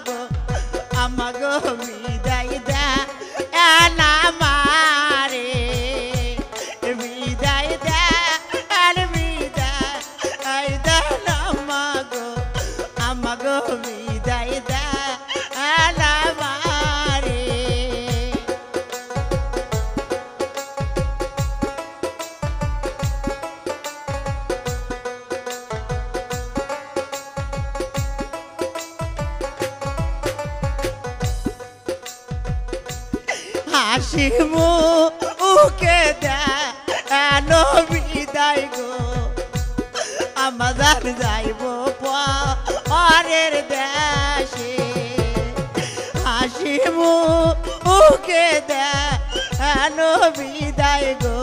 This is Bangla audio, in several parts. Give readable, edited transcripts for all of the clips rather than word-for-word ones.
গো আমাগো বিদায় দে না মারে বিদায় দে আর বিদায় দে না মাগো আমাগো বিদায় দে না মারে হাসি মুখে দেন বিদায় গো আমাদের যাইব পরের দেশে হাসি মুখে দেন বিদায় গো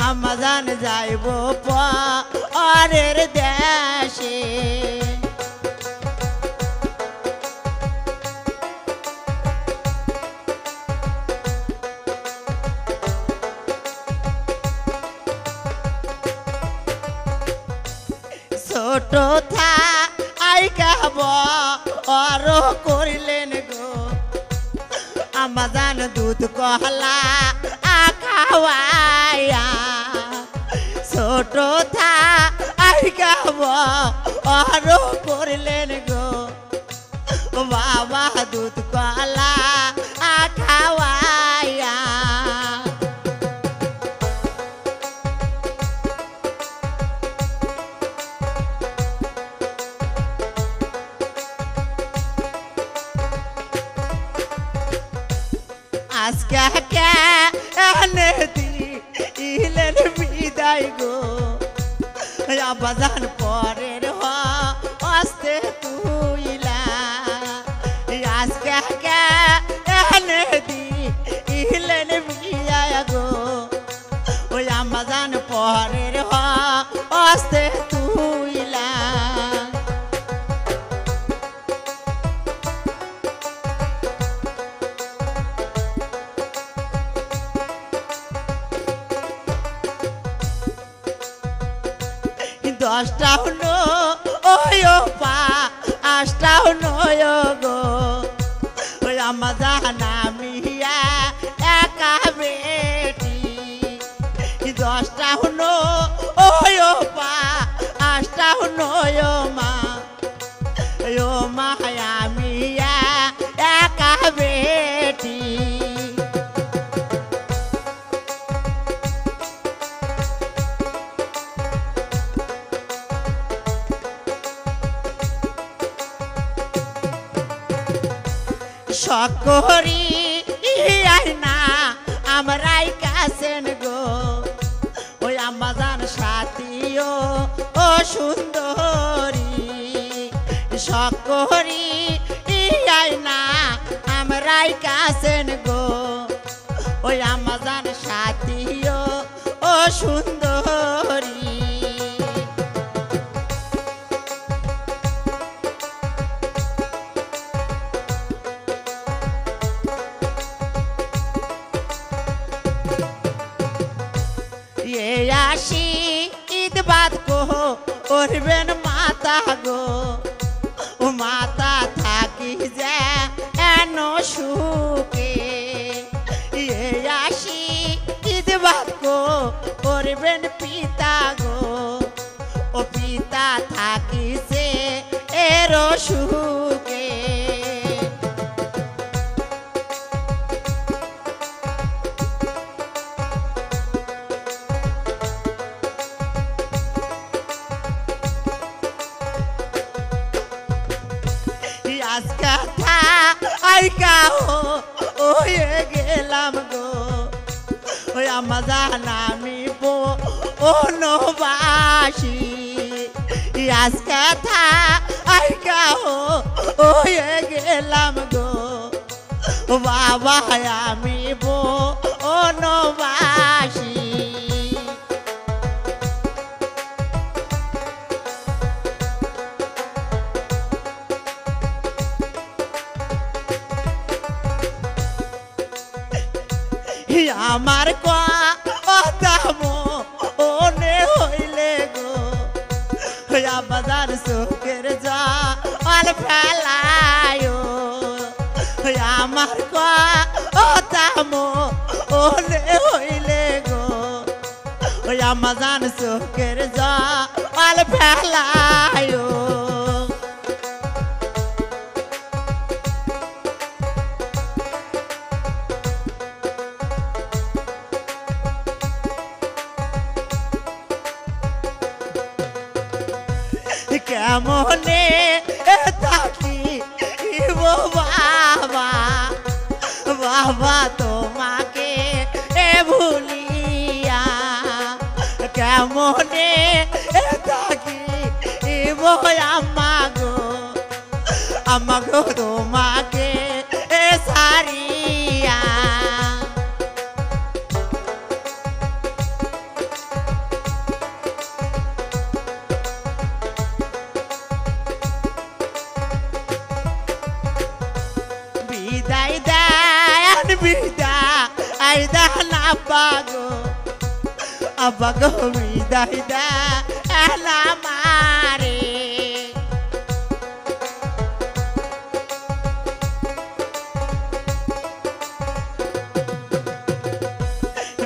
আমাদের যাইব পরের দেশে ছোট থাইকা বড় করিলেন গো আমাজান দুধ কহলা খাওয়াইয়া ছোট থাইকা বড় করিলেন গো বাবা দুধ কহলা খাওয়াইয়া আজকে কেন দিলেন বিদায় গো আবাজান পরের হস্তে তুইলা আজকে কেন দিলেন বিদায় গো ওই আবাজান পরের হস্তে তুইলা দশটা হলো ওই পাঁচটা হলো গো ওই আমাজান মিয়া একা বেটি দশটা হলো ওই পাঁচটা হলো মা ও মায়া মিয়া একা বেটি সকরি না আমরাই কাছেন গো ওই আমাজান সাথীও ও সুন্দরী সকরি না আমরাই কাছেন গো ওই আমাজান সাথীও ও সুন্দরী আসি ঈদ বাদ করবেন মাতা গো ও মাতা থাকি যেন সুখে আসি ঈদ বাদ করবেন পিতা গো ও পিতা থাকি যে এর সুখে আইকা হয়ে গেলাম গো ওই আমাজান আমি বনবাসী আজকে আইকা হয়ে গেলাম গো বাবা আমি বনবাসী আমার কথা মনে হইলে গো বাজার চোখের জল ফেলা আমাজান চোখের জল ফেলায় কেমনে থাকি বাবা বাবা তোমাকে ভুলিয়া কেমনে থাকি আমাগো তোমাকে সারিয়া বিদায় দেন বিদায় দেন আব্বাগো বিদায় দেন আমারে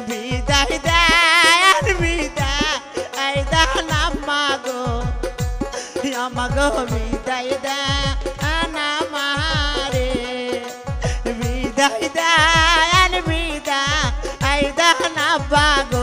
বিদায় দেন বিদায় দেন আমাগো বিদায় দেন আমারে বিদায় দেন বিদায় দেন আব্বাগো